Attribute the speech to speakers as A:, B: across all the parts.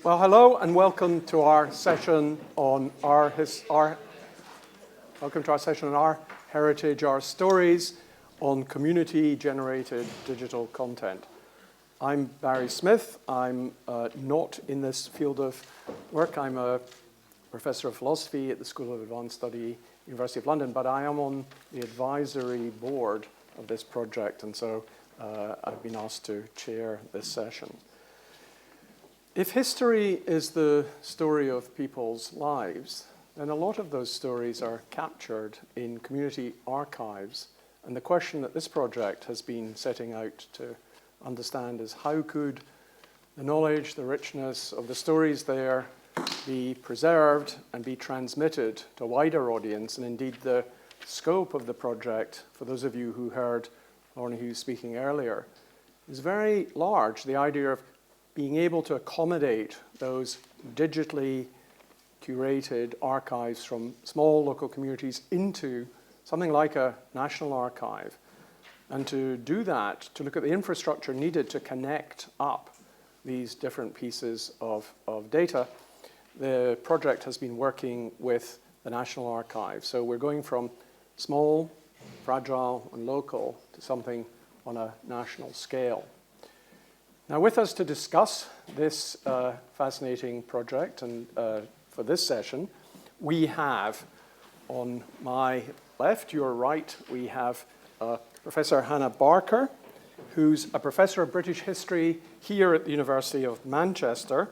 A: Well, hello and welcome to our session on our heritage, our stories on community-generated digital content. I'm Barry Smith. I'm not in this field of work. I'm a professor of philosophy at the School of Advanced Study, University of London, but I am on the advisory board of this project, and so I've been asked to chair this session. If history is the story of people's lives, then a lot of those stories are captured in community archives. And the question that this project has been setting out to understand is how could the knowledge, the richness of the stories there be preserved and be transmitted to a wider audience, and indeed the scope of the project, for those of you who heard Lorna Hughes speaking earlier, is very large. The idea of being able to accommodate those digitally curated archives from small local communities into something like a national archive. And to do that, to look at the infrastructure needed to connect up these different pieces of data, the project has been working with the National Archive. So we're going from small, fragile, and local to something on a national scale. Now, with us to discuss this fascinating project and for this session, we have on my left, your right, we have Professor Hannah Barker, who's a professor of British history here at the University of Manchester.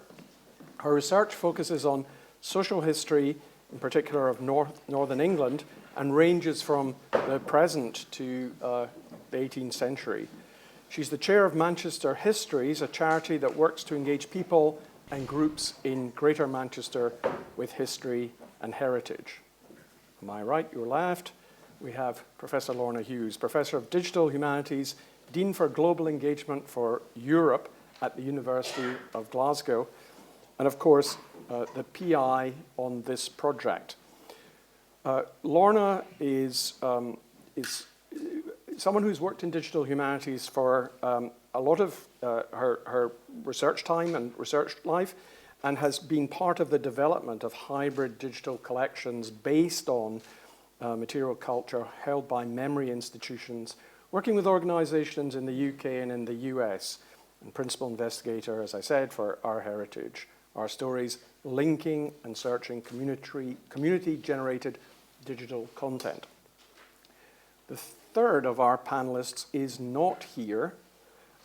A: Her research focuses on social history, in particular of Northern England, and ranges from the present to the 18th century. She's the chair of Manchester Histories, a charity that works to engage people and groups in Greater Manchester with history and heritage. On my right, your left, we have Professor Lorna Hughes, Professor of Digital Humanities, Dean for Global Engagement for Europe at the University of Glasgow, and of course, the PI on this project. Lorna is someone who's worked in digital humanities for a lot of her research time and research life, and has been part of the development of hybrid digital collections based on material culture held by memory institutions, working with organizations in the UK and in the US, and principal investigator, as I said, for Our Heritage, Our Stories, linking and searching community-generated digital content. The third of our panelists is not here,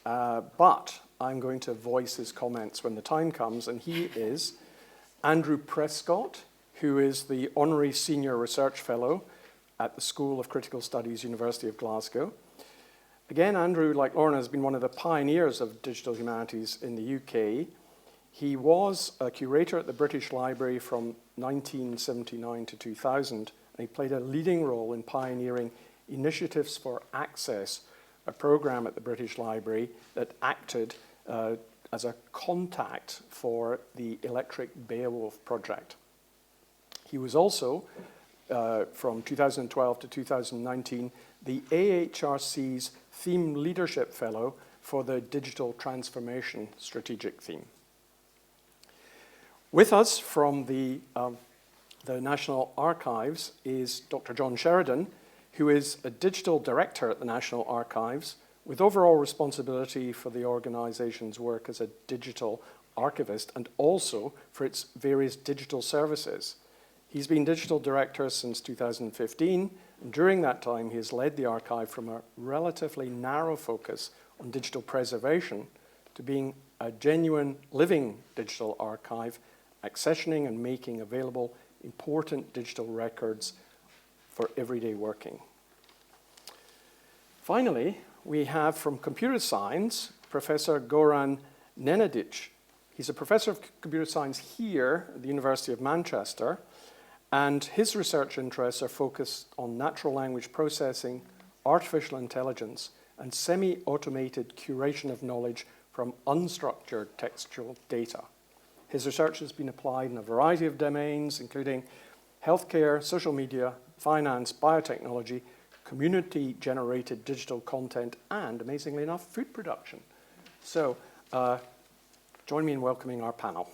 A: but I'm going to voice his comments when the time comes, and he is Andrew Prescott, who is the Honorary Senior Research Fellow at the School of Critical Studies, University of Glasgow. Again, Andrew, like Lorna, has been one of the pioneers of digital humanities in the UK. He was a curator at the British Library from 1979 to 2000, and he played a leading role in pioneering Initiatives for Access, a program at the British Library that acted as a contact for the Electric Beowulf project. He was also, from 2012 to 2019, the AHRC's Theme Leadership Fellow for the Digital Transformation Strategic Theme. With us from the National Archives is Dr. John Sheridan, who is a digital director at the National Archives with overall responsibility for the organization's work as a digital archivist and also for its various digital services. He's been digital director since 2015, and during that time he has led the archive from a relatively narrow focus on digital preservation to being a genuine living digital archive, accessioning and making available important digital records for everyday working. Finally, we have from computer science, Professor Goran Nenadic. He's a professor of computer science here at the University of Manchester, and his research interests are focused on natural language processing, artificial intelligence, and semi-automated curation of knowledge from unstructured textual data. His research has been applied in a variety of domains, including healthcare, social media, finance, biotechnology, community-generated digital content, and, amazingly enough, food production. So, join me in welcoming our panel.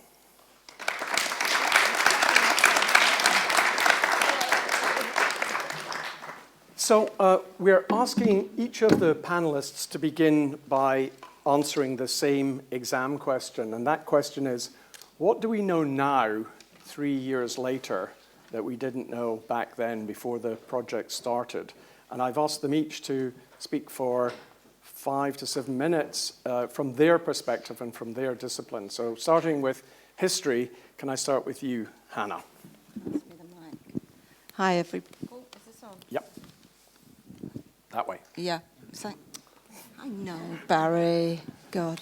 A: So we're asking each of the panelists to begin by answering the same exam question. And that question is, what do we know now, 3 years later, that we didn't know back then before the project started? And I've asked them each to speak for 5 to 7 minutes from their perspective and from their discipline. So starting with history, can I start with you, Hannah?
B: Hi, everybody. Oh, is this on?
A: Yep. That way.
B: Yeah. I know, Barry. God.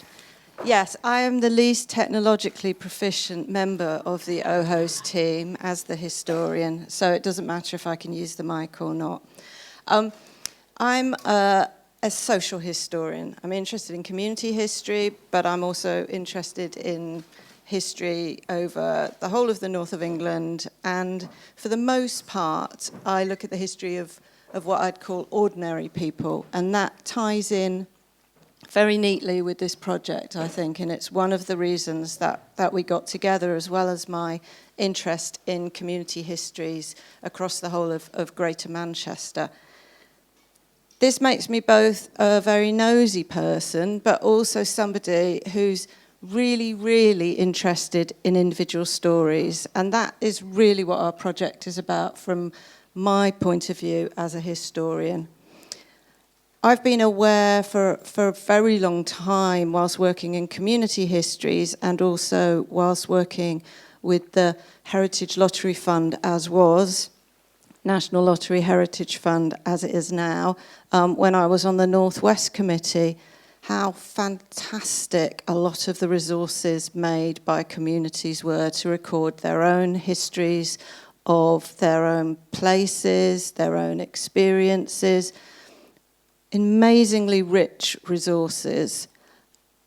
B: Yes, I am the least technologically proficient member of the OHOS team as the historian, so it doesn't matter if I can use the mic or not. I'm a social historian. I'm interested in community history, but I'm also interested in history over the whole of the north of England, and for the most part, I look at the history of what I'd call ordinary people, and that ties in very neatly with this project, I think, and it's one of the reasons that we got together, as well as my interest in community histories across the whole of Greater Manchester. This makes me both a very nosy person, but also somebody who's really, really interested in individual stories, and that is really what our project is about from my point of view as a historian. I've been aware for a very long time, whilst working in community histories and also whilst working with the Heritage Lottery Fund, as was, National Lottery Heritage Fund as it is now, when I was on the North West Committee, how fantastic a lot of the resources made by communities were to record their own histories of their own places, their own experiences. Amazingly rich resources.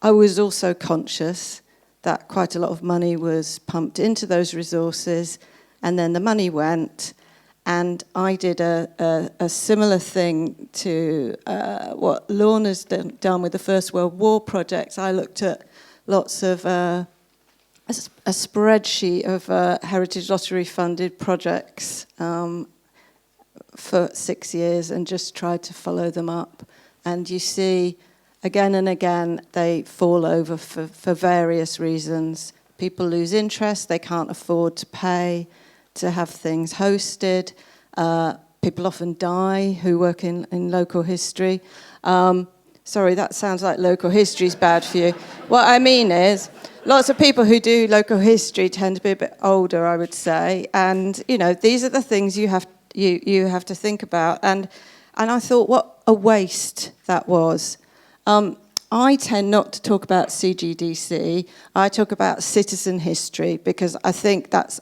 B: I was also conscious that quite a lot of money was pumped into those resources, and then the money went, and I did a similar thing to what Lorna's done with the First World War project. I looked at lots of a spreadsheet of Heritage Lottery funded projects for 6 years and just tried to follow them up. And you see, again and again, they fall over for various reasons. People lose interest, they can't afford to pay to have things hosted. People often die who work in local history. Sorry, that sounds like local history is bad for you. What I mean is, lots of people who do local history tend to be a bit older, I would say. And, you know, these are the things you have to think about. And I thought, what a waste that was. I tend not to talk about CGDC. I talk about citizen history because I think that's,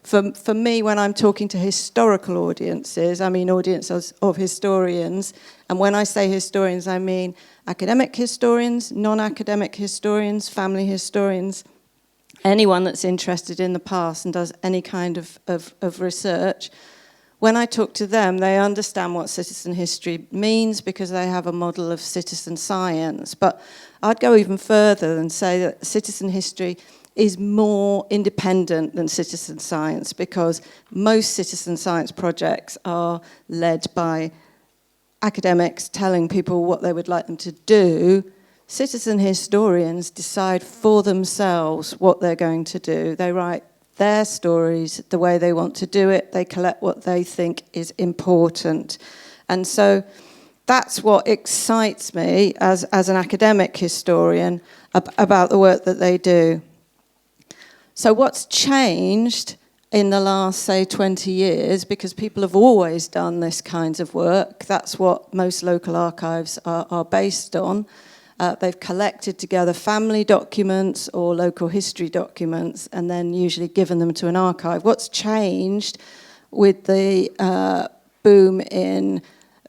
B: for me, when I'm talking to historical audiences, I mean audiences of historians. And when I say historians, I mean academic historians, non-academic historians, family historians, anyone that's interested in the past and does any kind of research. When I talk to them, they understand what citizen history means because they have a model of citizen science. But I'd go even further and say that citizen history is more independent than citizen science because most citizen science projects are led by academics telling people what they would like them to do. Citizen historians decide for themselves what they're going to do. They write their stories the way they want to do it. They collect what they think is important. And so that's what excites me as an academic historian about the work that they do. So what's changed in the last, say, 20 years, because people have always done this kinds of work, that's what most local archives are based on. They've collected together family documents or local history documents and then usually given them to an archive. What's changed with the boom in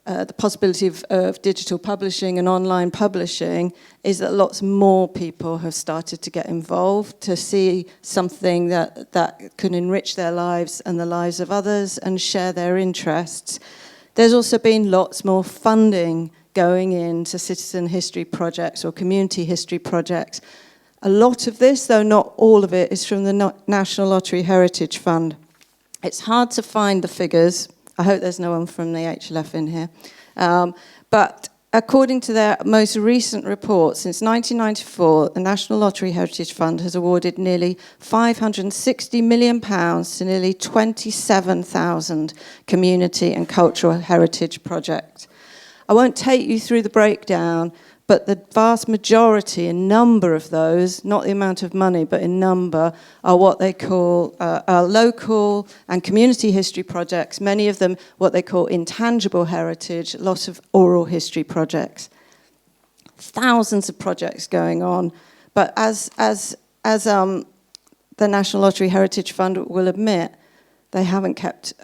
B: the possibility of digital publishing and online publishing is that lots more people have started to get involved, to see something that can enrich their lives and the lives of others and share their interests. There's also been lots more funding going into citizen history projects or community history projects. A lot of this, though not all of it, is from the National Lottery Heritage Fund. It's hard to find the figures. I hope there's no one from the HLF in here. But according to their most recent report, since 1994, the National Lottery Heritage Fund has awarded nearly £560 million to nearly 27,000 community and cultural heritage projects. I won't take you through the breakdown, but the vast majority, a number of those, not the amount of money, but in number, are what they call local and community history projects, many of them what they call intangible heritage, lots of oral history projects. Thousands of projects going on, but as the National Lottery Heritage Fund will admit, they haven't kept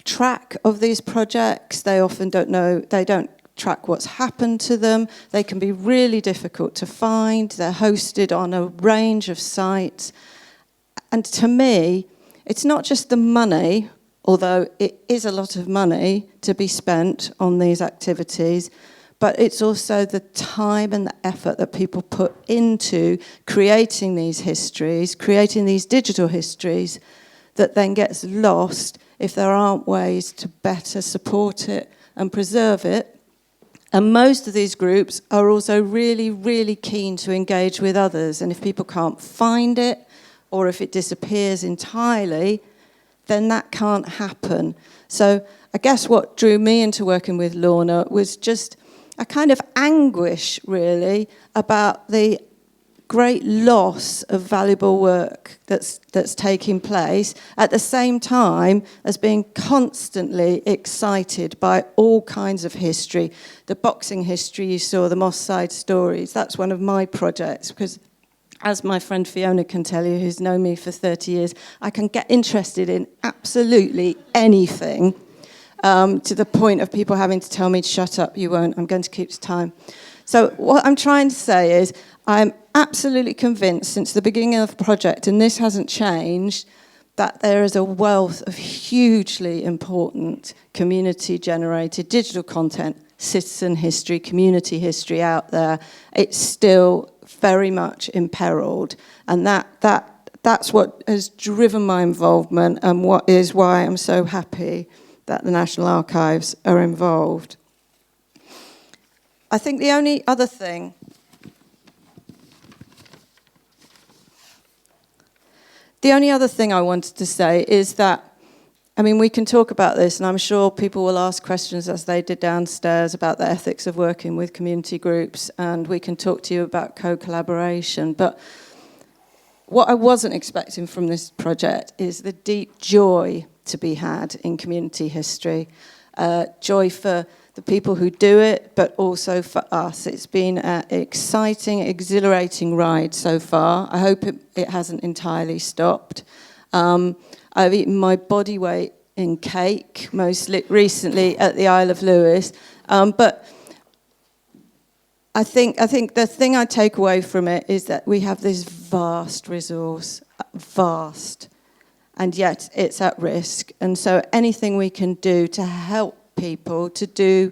B: track of these projects. They often don't know, they don't track what's happened to them. They can be really difficult to find. They're hosted on a range of sites. And to me, it's not just the money, although it is a lot of money to be spent on these activities, but it's also the time and the effort that people put into creating these histories, creating these digital histories, that then gets lost if there aren't ways to better support it and preserve it. And most of these groups are also really, really keen to engage with others. And if people can't find it, or if it disappears entirely, then that can't happen. So I guess what drew me into working with Lorna was just a kind of anguish, really, about the great loss of valuable work that's taking place, at the same time as being constantly excited by all kinds of history. The boxing history you saw, the Moss Side Stories, that's one of my projects, because as my friend Fiona can tell you, who's known me for 30 years, I can get interested in absolutely anything, to the point of people having to tell me, shut up, you won't, I'm going to keep to time. So what I'm trying to say is, I'm absolutely convinced since the beginning of the project, and this hasn't changed, that there is a wealth of hugely important community-generated digital content, citizen history, community history out there. It's still very much imperiled, and that's what has driven my involvement, and what is why I'm so happy that the National Archives are involved. I think the only other thing I wanted to say is that, I mean, we can talk about this, and I'm sure people will ask questions as they did downstairs about the ethics of working with community groups, and we can talk to you about co-collaboration. But what I wasn't expecting from this project is the deep joy to be had in community history. Joy for the people who do it, but also for us. It's been an exciting, exhilarating ride so far. I hope it hasn't entirely stopped. I've eaten my body weight in cake, most recently at the Isle of Lewis. But I think the thing I take away from it is that we have this vast resource, vast, and yet it's at risk. And so anything we can do to help people to do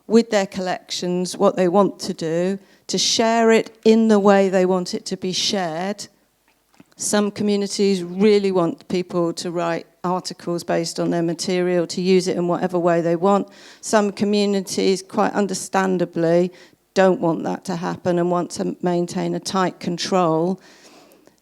B: with their collections what they want to do, to share it in the way they want it to be shared. Some communities really want people to write articles based on their material, to use it in whatever way they want. Some communities, quite understandably, don't want that to happen and want to maintain a tight control.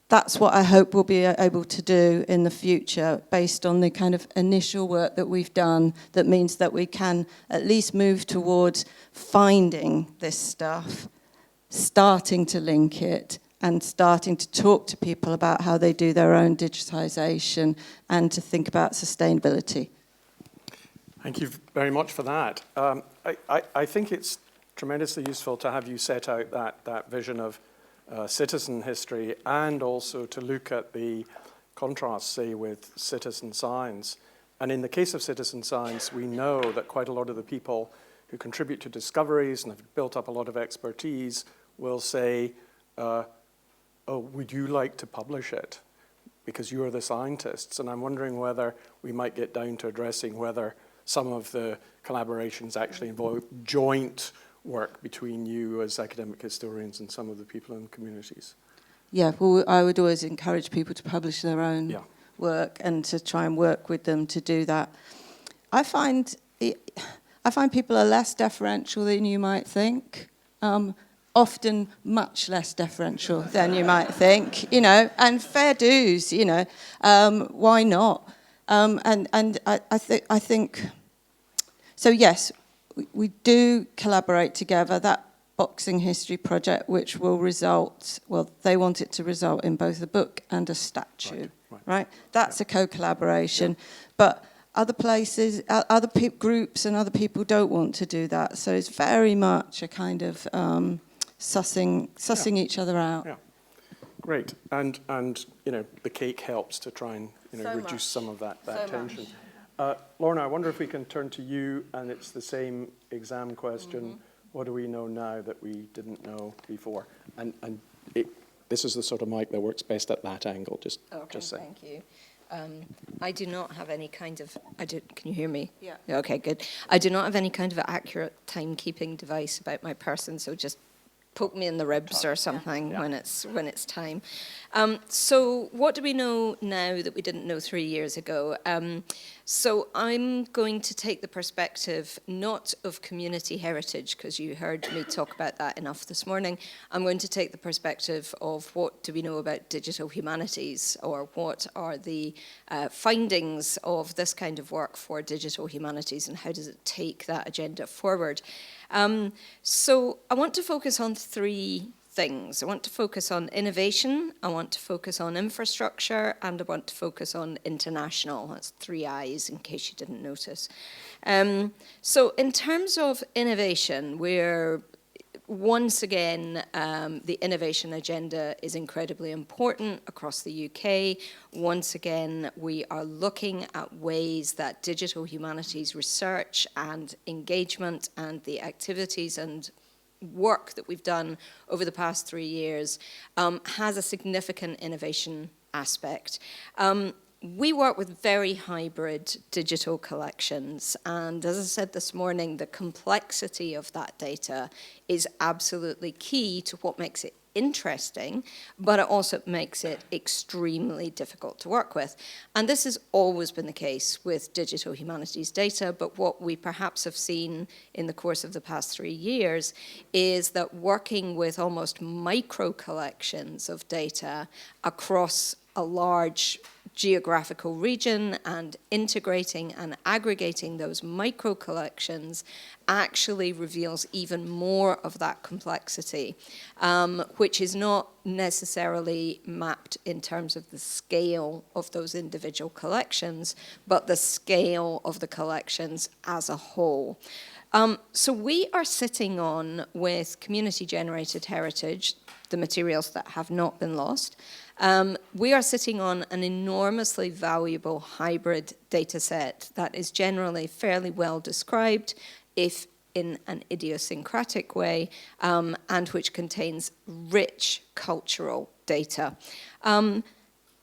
B: That's what I hope we'll be able to do in the future, based on the kind of initial work that we've done, that means that we can at least move towards finding this stuff, starting to link it, and starting to talk to people about how they do their own digitisation, and to think about sustainability.
A: Thank you very much for that. I think it's tremendously useful to have you set out that vision of citizen history, and also to look at the contrast, say, with citizen science. And in the case of citizen science, we know that quite a lot of the people who contribute to discoveries and have built up a lot of expertise will say, oh, would you like to publish it? Because you're the scientists. And I'm wondering whether we might get down to addressing whether some of the collaborations actually involve joint work between you as academic historians and some of the people in communities.
B: Yeah, well, I would always encourage people to publish their own work, and to try and work with them to do that. I find people are less deferential than you might think. Often much less deferential than you might think, and fair dues, why not? I think, so yes, we do collaborate together. That Boxing History project, which will result, they want it to result in both a book and a statue, right? That's a co-collaboration, but other places, other groups and other people don't want to do that. So it's very much a kind of sussing each other out.
A: Yeah, great. And the cake helps to try and reduce some of that tension. Lorna, I wonder if we can turn to you, and it's the same exam question. Mm-hmm. What do we know now that we didn't know before? And this is the sort of mic that works best at that angle. Just saying.
C: Thank you. I do not have any kind of. Can you hear me?
B: Yeah.
C: Okay, good. I do not have any kind of accurate timekeeping device about my person, so just poke me in the ribs or something when it's time. So what do we know now that we didn't know 3 years ago? So I'm going to take the perspective not of community heritage, because you heard me talk about that enough this morning. I'm going to take the perspective of what do we know about digital humanities, or what are the findings of this kind of work for digital humanities, and how does it take that agenda forward? So I want to focus on 3 things. I want to focus on innovation, I want to focus on infrastructure, and I want to focus on international. That's 3 I's, in case you didn't notice. So in terms of innovation, we're once again, the innovation agenda is incredibly important across the UK. Once again, we are looking at ways that digital humanities research and engagement and the activities and work that we've done over the past 3 years has a significant innovation aspect. We work with very hybrid digital collections, and as I said this morning, the complexity of that data is absolutely key to what makes it interesting, but it also makes it extremely difficult to work with. And this has always been the case with digital humanities data, but what we perhaps have seen in the course of the past 3 years is that working with almost micro collections of data across a large geographical region and integrating and aggregating those micro collections actually reveals even more of that complexity, which is not necessarily mapped in terms of the scale of those individual collections, but the scale of the collections as a whole. So we are sitting on, with community-generated heritage, the materials that have not been lost, we are sitting on an enormously valuable hybrid data set that is generally fairly well described, if in an idiosyncratic way, and which contains rich cultural data. And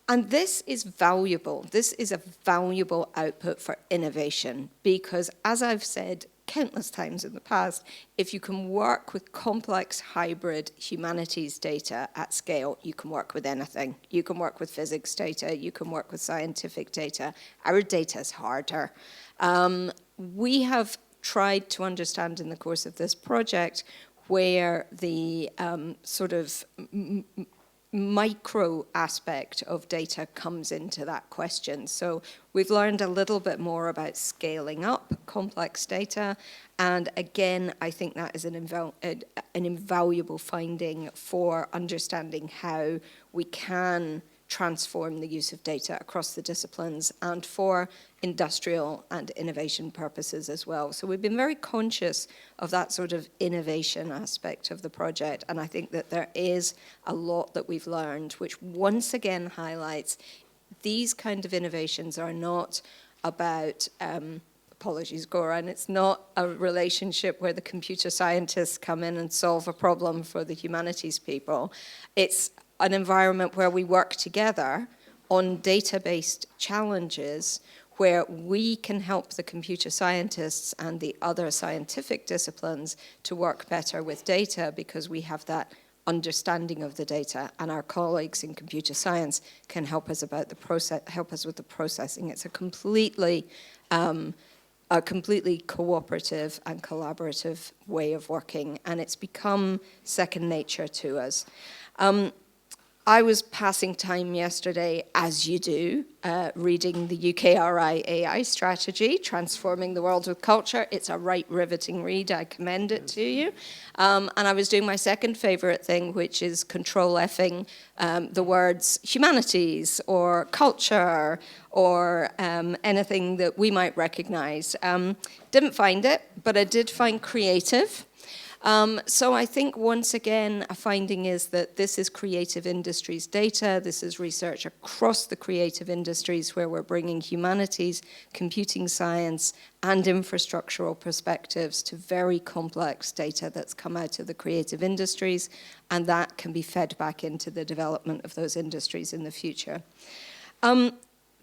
C: this is valuable. This is a valuable output for innovation, because, as I've said countless times in the past, if you can work with complex hybrid humanities data at scale, you can work with anything. You can work with physics data, you can work with scientific data. Our data is harder. We have tried to understand in the course of this project where the sort of micro aspect of data comes into that question. So we've learned a little bit more about scaling up complex data, and again, I think that is an invaluable finding for understanding how we can transform the use of data across the disciplines and for industrial and innovation purposes as well. So we've been very conscious of that sort of innovation aspect of the project, and I think that there is a lot that we've learned, which once again highlights these kind of innovations are not about, apologies Goran, it's not a relationship where the computer scientists come in and solve a problem for the humanities people. It's an environment where we work together on data-based challenges where we can help the computer scientists and the other scientific disciplines to work better with data, because we have that understanding of the data, and our colleagues in computer science can help us about the process, help us with the processing. It's a completely a completely cooperative and collaborative way of working, and it's become second nature to us. I was passing time yesterday, as you do, reading the UKRI AI strategy, Transforming the World with Culture. It's a right riveting read. I commend it to you. And I was doing my second favorite thing, which is control-Fing the words humanities or culture or anything that we might recognize. Didn't find it, but I did find creative. So I think, once again, a finding is that this is creative industries data. This is research across the creative industries where we're bringing humanities, computing science, and infrastructural perspectives to very complex data that's come out of the creative industries, and that can be fed back into the development of those industries in the future.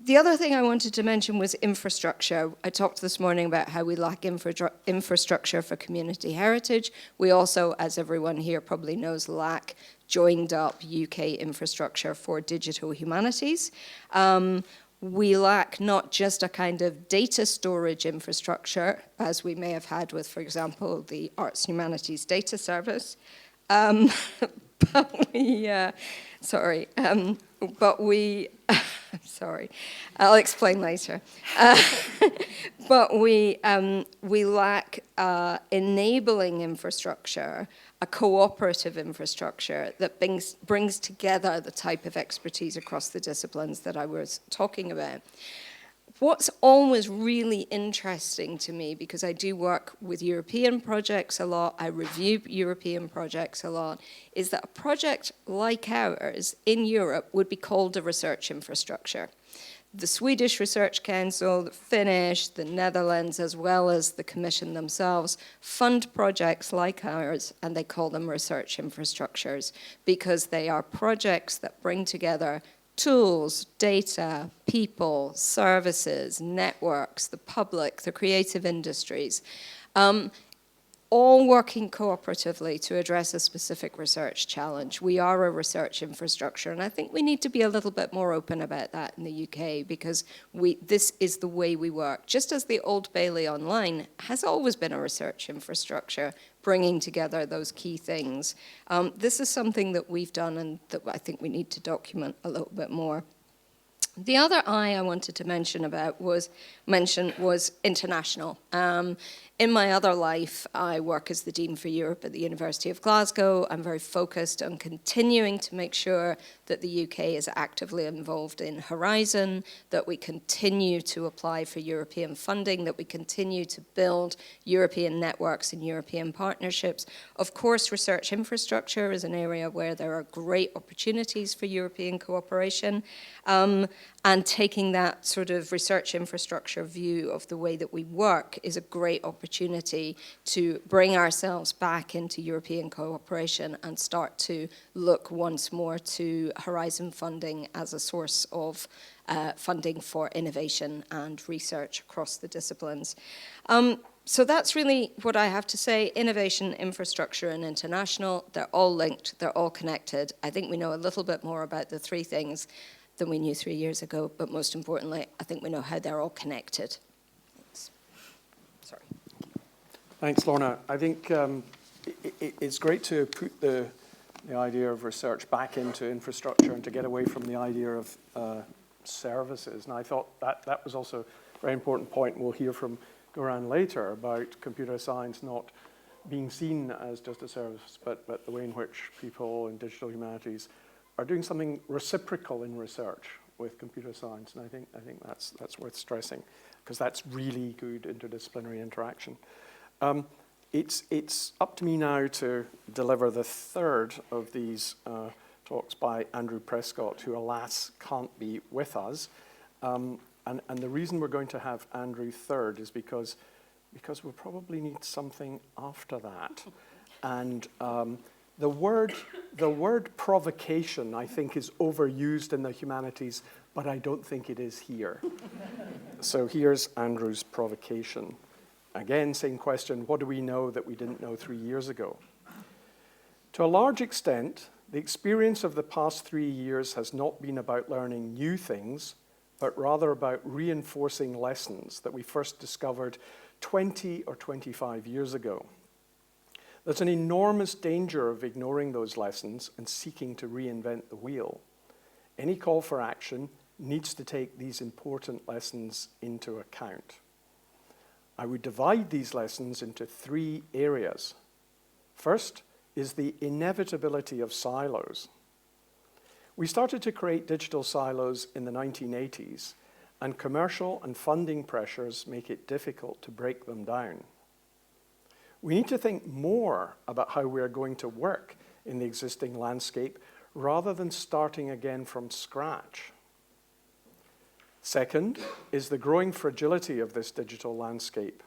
C: The other thing I wanted to mention was infrastructure. I talked this morning about how we lack infrastructure for community heritage. We also, as everyone here probably knows, lack joined up UK infrastructure for digital humanities. We lack not just a kind of data storage infrastructure, as we may have had with, for example, the Arts and Humanities Data Service, but we, sorry, I'll explain later. But we lack enabling infrastructure, a cooperative infrastructure that brings together the type of expertise across the disciplines that I was talking about. What's always really interesting to me, because I do work with European projects a lot, I review European projects a lot, is that a project like ours in Europe would be called a research infrastructure. The Swedish Research Council, the Finnish, the Netherlands, as well as the Commission themselves, fund projects like ours, and they call them research infrastructures because they are projects that bring together tools, data, people, services, networks, the public, the creative industries, all working cooperatively to address a specific research challenge. We are a research infrastructure, and I think we need to be a little bit more open about that in the UK, because this is the way we work. Just as the Old Bailey Online has always been a research infrastructure, bringing together those key things. This is something that we've done and that I think we need to document a little bit more. The other I wanted to mention was international. In my other life, I work as the Dean for Europe at the University of Glasgow. I'm very focused on continuing to make sure that the UK is actively involved in Horizon, that we continue to apply for European funding, that we continue to build European networks and European partnerships. Of course, research infrastructure is an area where there are great opportunities for European cooperation. And taking that sort of research infrastructure view of the way that we work is a great opportunity to bring ourselves back into European cooperation and start to look once more to Horizon funding as a source of funding for innovation and research across the disciplines. So that's really what I have to say. Innovation, infrastructure, and international, they're all linked, they're all connected. I think we know a little bit more about the three things than we knew 3 years ago, but most importantly, I think we know how they're all connected. Thanks. Sorry.
A: Thanks, Lorna. I think it's great to put the idea of research back into infrastructure and to get away from the idea of services. And I thought that was also a very important point. We'll hear from Goran later about computer science not being seen as just a service, but the way in which people in digital humanities are doing something reciprocal in research with computer science, and I think that's worth stressing, because that's really good interdisciplinary interaction. It's up to me now to deliver the third of these talks by Andrew Prescott, who alas can't be with us. And the reason we're going to have Andrew third is because we'll probably need something after that. And the word provocation, I think, is overused in the humanities, but I don't think it is here. So here's Andrew's provocation. Again, same question, what do we know that we didn't know 3 years ago? To a large extent, the experience of the past 3 years has not been about learning new things, but rather about reinforcing lessons that we first discovered 20 or 25 years ago. There's an enormous danger of ignoring those lessons and seeking to reinvent the wheel. Any call for action needs to take these important lessons into account. I would divide these lessons into 3 areas. First is the inevitability of silos. We started to create digital silos in the 1980s, and commercial and funding pressures make it difficult to break them down. We need to think more about how we are going to work in the existing landscape rather than starting again from scratch. Second is the growing fragility of this digital landscape.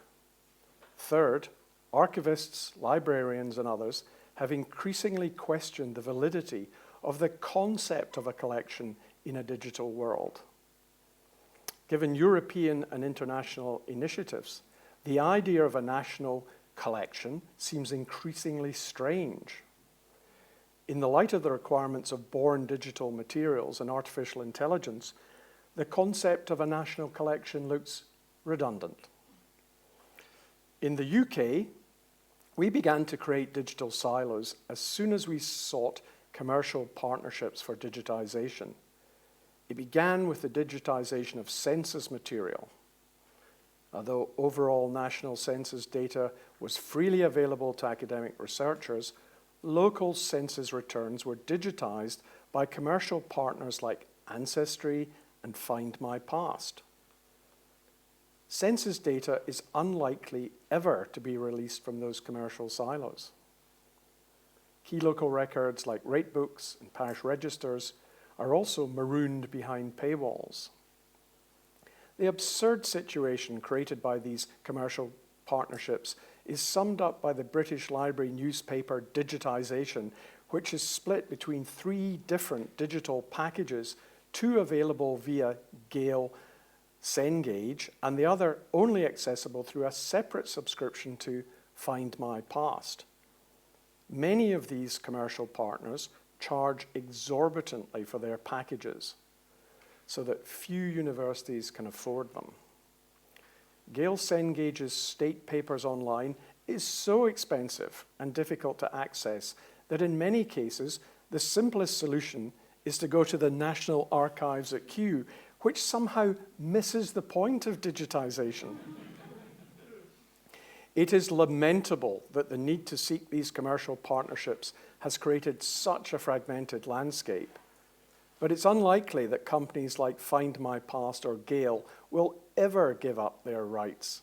A: Third, archivists, librarians, and others have increasingly questioned the validity of the concept of a collection in a digital world. Given European and international initiatives, the idea of a national collection seems increasingly strange. In the light of the requirements of born digital materials and artificial intelligence, the concept of a national collection looks redundant. In the UK, we began to create digital silos as soon as we sought commercial partnerships for digitization. It began with the digitization of census material. Although overall national census data was freely available to academic researchers, local census returns were digitized by commercial partners like Ancestry and Find My Past. Census data is unlikely ever to be released from those commercial silos. Key local records like rate books and parish registers are also marooned behind paywalls. The absurd situation created by these commercial partnerships is summed up by the British Library newspaper Digitisation, which is split between 3 different digital packages, 2 available via Gale Cengage, and the other only accessible through a separate subscription to Find My Past. Many of these commercial partners charge exorbitantly for their packages, so that few universities can afford them. Gale Cengage's State Papers Online is so expensive and difficult to access that in many cases, the simplest solution is to go to the National Archives at Kew, which somehow misses the point of digitization. It is lamentable that the need to seek these commercial partnerships has created such a fragmented landscape. But it's unlikely that companies like Find My Past or Gale will ever give up their rights.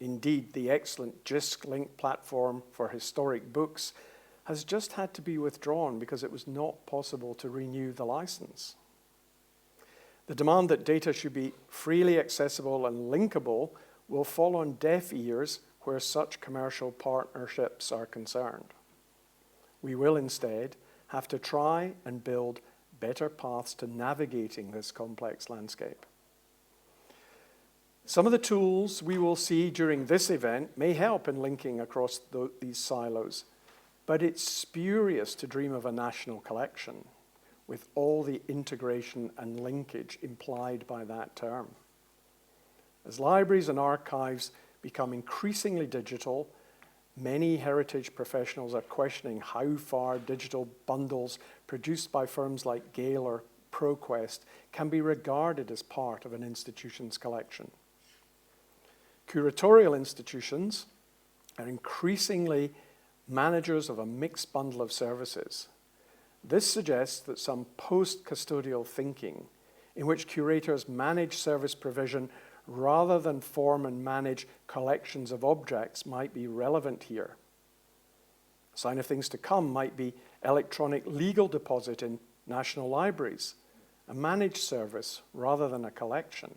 A: Indeed, the excellent JISC-Link platform for historic books has just had to be withdrawn because it was not possible to renew the license. The demand that data should be freely accessible and linkable will fall on deaf ears where such commercial partnerships are concerned. We will instead have to try and build better paths to navigating this complex landscape. Some of the tools we will see during this event may help in linking across these silos, but it's spurious to dream of a national collection with all the integration and linkage implied by that term. As libraries and archives become increasingly digital, many heritage professionals are questioning how far digital bundles produced by firms like Gale or ProQuest can be regarded as part of an institution's collection. Curatorial institutions are increasingly managers of a mixed bundle of services. This suggests that some post-custodial thinking, in which curators manage service provision rather than form and manage collections of objects, might be relevant here. A sign of things to come might be electronic legal deposit in national libraries, a managed service rather than a collection.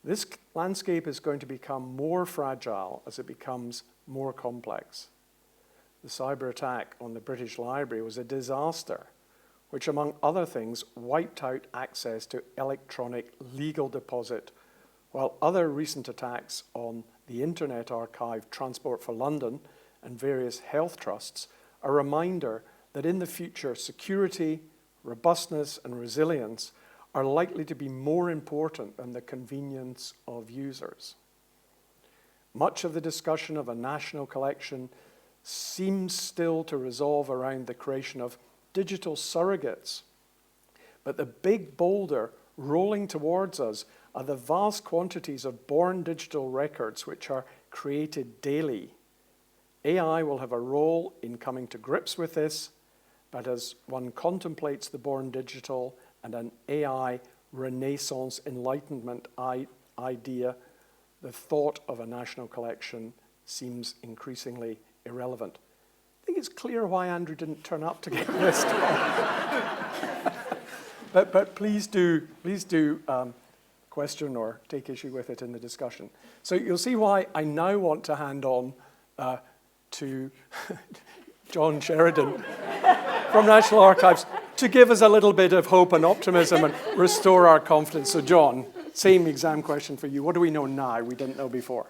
A: This landscape is going to become more fragile as it becomes more complex. The cyber attack on the British Library was a disaster, which among other things wiped out access to electronic legal deposit, while other recent attacks on the Internet Archive, Transport for London, and various health trusts are a reminder that in the future, security, robustness, and resilience are likely to be more important than the convenience of users. Much of the discussion of a national collection seems still to resolve around the creation of digital surrogates. But the big boulder rolling towards us are the vast quantities of born digital records which are created daily. AI will have a role in coming to grips with this, but as one contemplates the born digital and an AI Renaissance Enlightenment idea, the thought of a national collection seems increasingly irrelevant. I think it's clear why Andrew didn't turn up to give this talk. but please do question or take issue with it in the discussion. So you'll see why I now want to hand on to John Sheridan from National Archives to give us a little bit of hope and optimism and restore our confidence. So John, same exam question for you. What do we know now we didn't know before?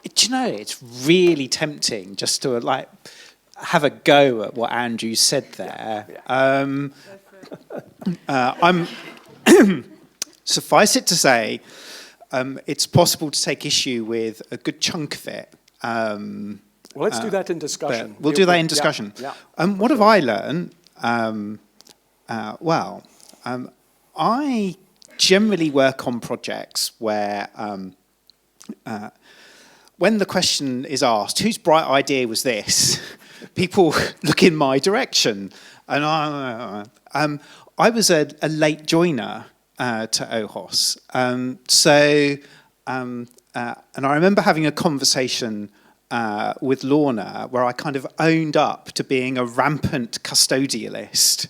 D: Do you know, it's really tempting just to like have a go at what Andrew said there. I'm suffice it to say, it's possible to take issue with a good chunk of it.
A: Well, let's do that in discussion.
D: We'll do that in discussion.
A: Yeah.
D: What have I learned? I generally work on projects where when the question is asked, whose bright idea was this? People look in my direction. And I was a late joiner to OHOS. And I remember having a conversation with Lorna where I kind of owned up to being a rampant custodialist.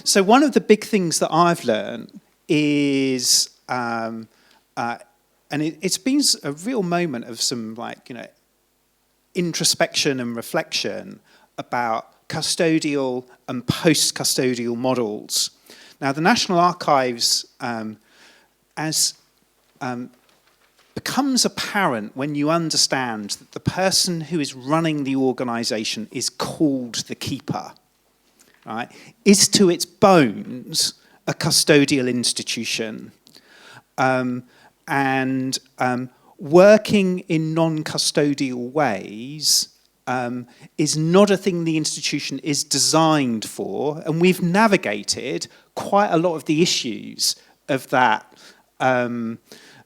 D: So one of the big things that I've learned is, and it's been a real moment of some introspection and reflection about custodial and post-custodial models. Now, the National Archives, as becomes apparent when you understand that the person who is running the organisation is called the keeper, right, is to its bones a custodial institution. And working in non-custodial ways is not a thing the institution is designed for, and we've navigated quite a lot of the issues of that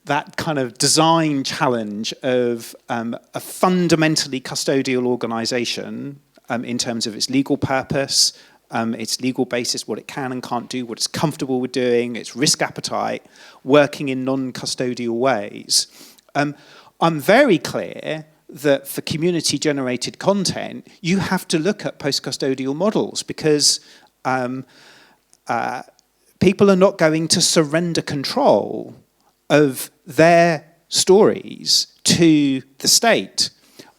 D: that kind of design challenge of a fundamentally custodial organisation in terms of its legal purpose, its legal basis, what it can and can't do, what it's comfortable with doing, its risk appetite, working in non-custodial ways. I'm very clear that for community-generated content, you have to look at post-custodial models because people are not going to surrender control of their stories to the state.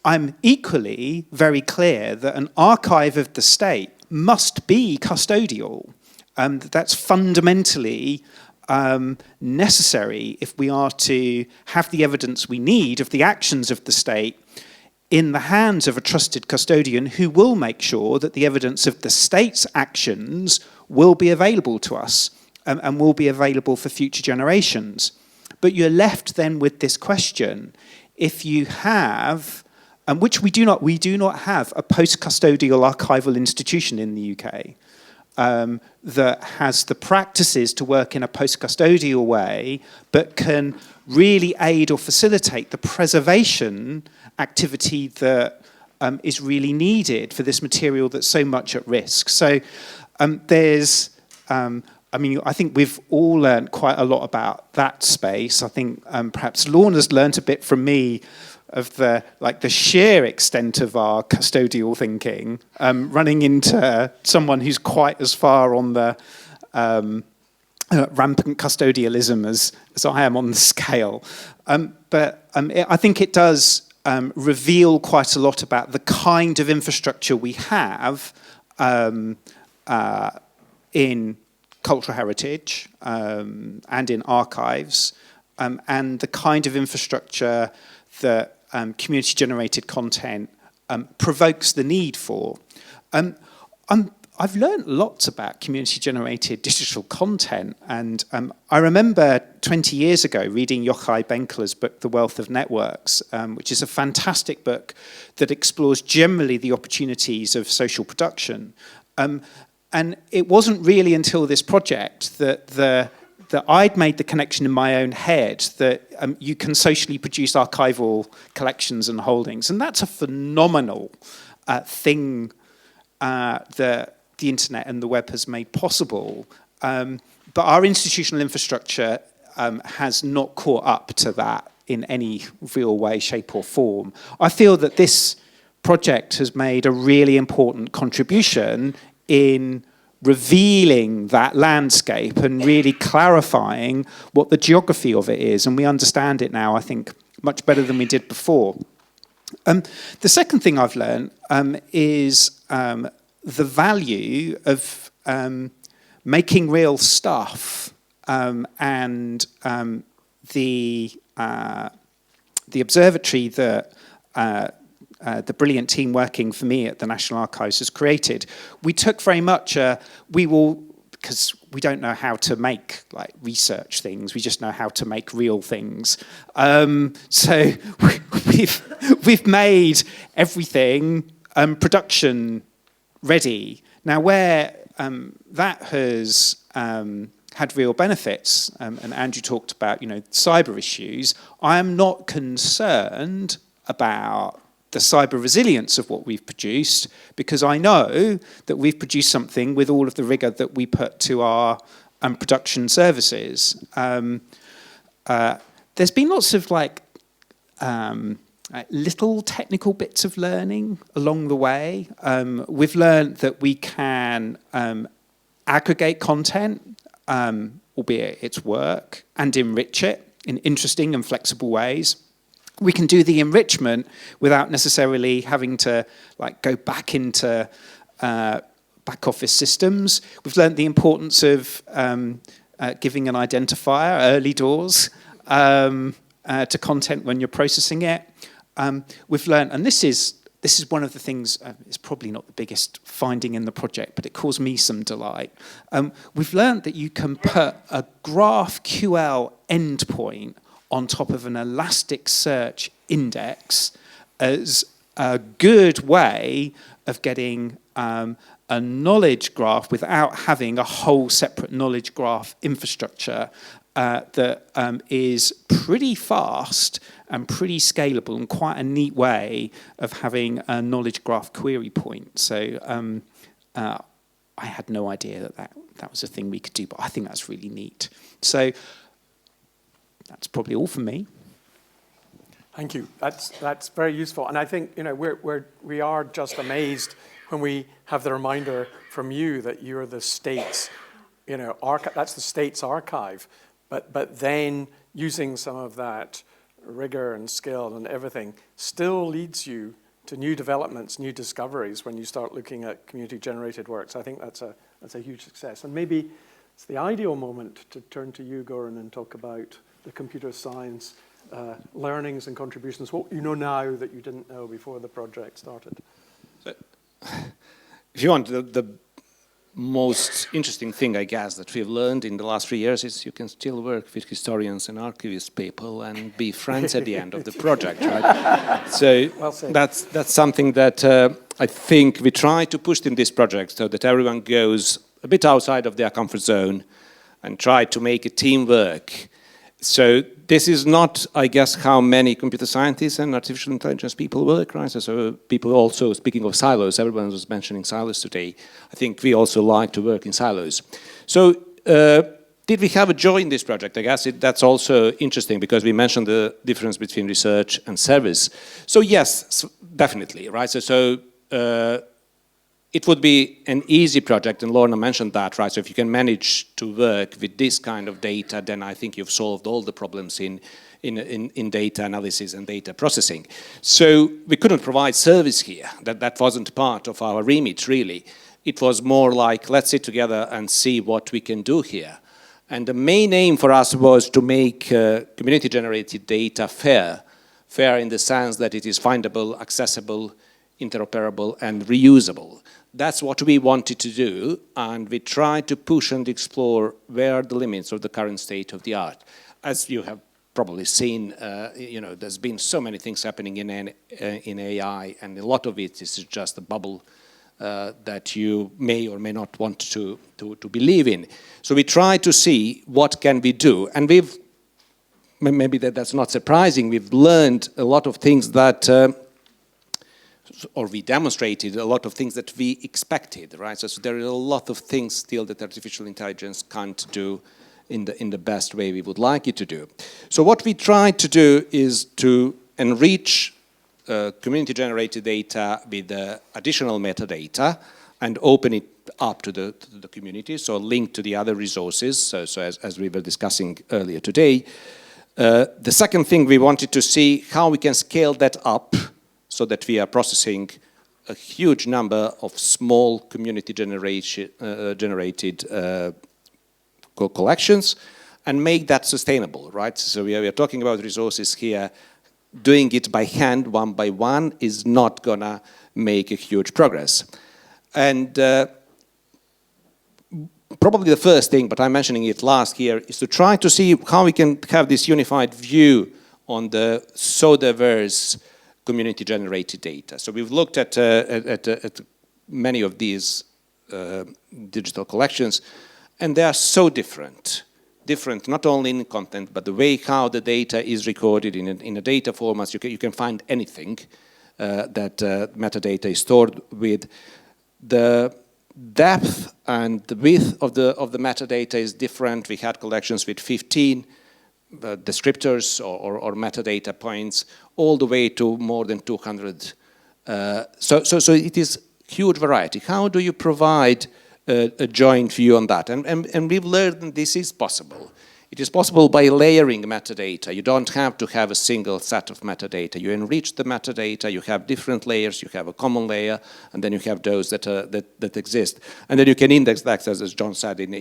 D: I'm equally very clear that an archive of the state must be custodial. That's fundamentally necessary if we are to have the evidence we need of the actions of the state in the hands of a trusted custodian who will make sure that the evidence of the state's actions will be available to us and will be available for future generations. But you're left then with this question: if you have, and which we do not have a post-custodial archival institution in the UK that has the practices to work in a post-custodial way, but can really aid or facilitate the preservation activity that is really needed for this material that's so much at risk. So I think we've all learned quite a lot about that space. I think perhaps Lorna's learned a bit from me of the sheer extent of our custodial thinking, running into someone who's quite as far on the rampant custodialism as I am on the scale. But I think it does reveal quite a lot about the kind of infrastructure we have in cultural heritage and in archives, and the kind of infrastructure that community-generated content provokes the need for. I've learned lots about community-generated digital content, and I remember 20 years ago reading Yochai Benkler's book, The Wealth of Networks, which is a fantastic book that explores generally the opportunities of social production. And it wasn't really until this project that I'd made the connection in my own head that you can socially produce archival collections and holdings, and that's a phenomenal thing that the internet and the web has made possible. But our institutional infrastructure has not caught up to that in any real way, shape or form. I feel that this project has made a really important contribution in revealing that landscape and really clarifying what the geography of it is. And we understand it now, I think, much better than we did before. The second thing I've learned is the value of making real stuff, and the observatory that the brilliant team working for me at the National Archives has created. We took very much because we don't know how to make like research things, we just know how to make real things. So we've made everything production ready. Now, where that has had real benefits, and Andrew talked about, cyber issues, I am not concerned about the cyber resilience of what we've produced, because I know that we've produced something with all of the rigor that we put to our production services. There's been lots of little technical bits of learning along the way. We've learned that we can aggregate content, albeit its work, and enrich it in interesting and flexible ways. We can do the enrichment without necessarily having to go back into back office systems. We've learned the importance of giving an identifier, early doors, to content when you're processing it. We've learned, and this is one of the things, it's probably not the biggest finding in the project, but it caused me some delight. We've learned that you can put a GraphQL endpoint on top of an Elasticsearch index as a good way of getting a knowledge graph without having a whole separate knowledge graph infrastructure that is pretty fast and pretty scalable, and quite a neat way of having a knowledge graph query point. So I had no idea that was a thing we could do, but I think that's really neat. So that's probably all from me.
A: Thank you. That's very useful, and I think we are just amazed when we have the reminder from you that you're the state's, that's the state's archive, but then using some of that rigor and skill and everything still leads you to new developments, new discoveries when you start looking at community-generated works. I think that's a huge success, and maybe it's the ideal moment to turn to you, Goran, and talk about the computer science learnings and contributions, what you know now that you didn't know before the project started.
E: So, if you want, the most interesting thing, I guess, that we've learned in the last 3 years is you can still work with historians and archivist people and be friends at the end of the project, right? So
A: well said.
E: that's something that I think we try to push in this project, so that everyone goes a bit outside of their comfort zone and try to make a team work. So this is not, I guess, how many computer scientists and artificial intelligence people work, right? So people also, speaking of silos, everyone was mentioning silos today. I think we also like to work in silos. So did we have a joy in this project? I guess that's also interesting, because we mentioned the difference between research and service. So yes, definitely, right? So it would be an easy project, and Lorna mentioned that, right? So if you can manage to work with this kind of data, then I think you've solved all the problems in data analysis and data processing. So we couldn't provide service here. That wasn't part of our remit, really. It was more like, let's sit together and see what we can do here. And the main aim for us was to make community-generated data fair in the sense that it is findable, accessible, interoperable, and reusable. That's what we wanted to do, and we tried to push and explore where are the limits of the current state of the art. As you have probably seen, there's been so many things happening in AI, and a lot of it is just a bubble that you may or may not want to believe in. So we try to see what can we do, and maybe that's not surprising, we've learned a lot of things that or we demonstrated a lot of things that we expected, right? So there are a lot of things still that artificial intelligence can't do in the best way we would like it to do. So what we tried to do is to enrich community-generated data with additional metadata and open it up to the community, so link to the other resources, so as we were discussing earlier today. The second thing, we wanted to see how we can scale that up so that we are processing a huge number of small community-generated collections and make that sustainable, right? So we are talking about resources here. Doing it by hand, one by one, is not gonna make a huge progress. And probably the first thing, but I'm mentioning it last here, is to try to see how we can have this unified view on the so diverse community-generated data. So we've looked at many of these digital collections, and they are so different not only in content, but the way how the data is recorded in a data format. You can find anything that metadata is stored with. The depth and the width of the metadata is different. We had collections with 15 descriptors or metadata points, all the way to more than 200. So it is huge variety. How do you provide a joint view on that? And we've learned that this is possible. It is possible by layering metadata. You don't have to have a single set of metadata. You enrich the metadata, you have different layers, you have a common layer, and then you have those that exist. And then you can index that, as John said, in